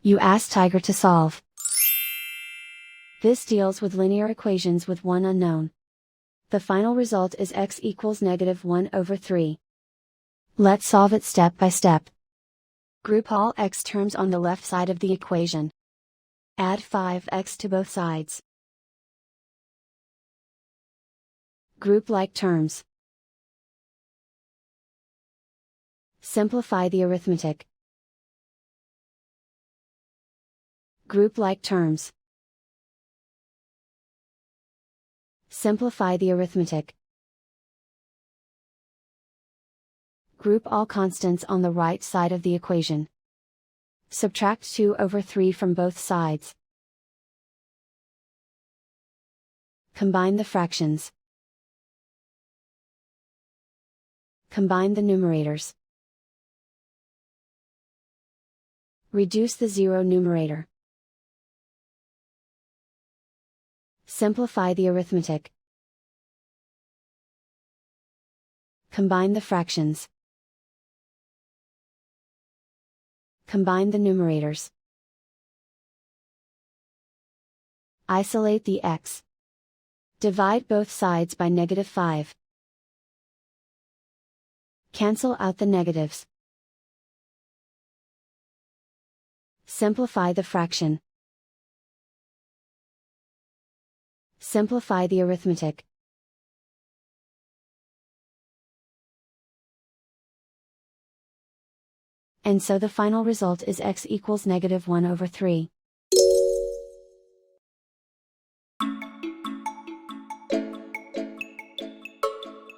You ask Tiger to solve. This deals with linear equations with one unknown. The final result is x equals -1/3. Let's solve it step by step. Group all x terms on the left side of the equation. Add 5x to both sides. Group like terms. Simplify the arithmetic. Group like terms. Simplify the arithmetic. Group all constants on the right side of the equation. Subtract 2/3 from both sides. Combine the fractions. Combine the numerators. Reduce the zero numerator. Simplify the arithmetic. Combine the fractions. Combine the numerators. Isolate the x. Divide both sides by -5. Cancel out the negatives. Simplify the fraction. Simplify the arithmetic. And so the final result is x equals -1/3.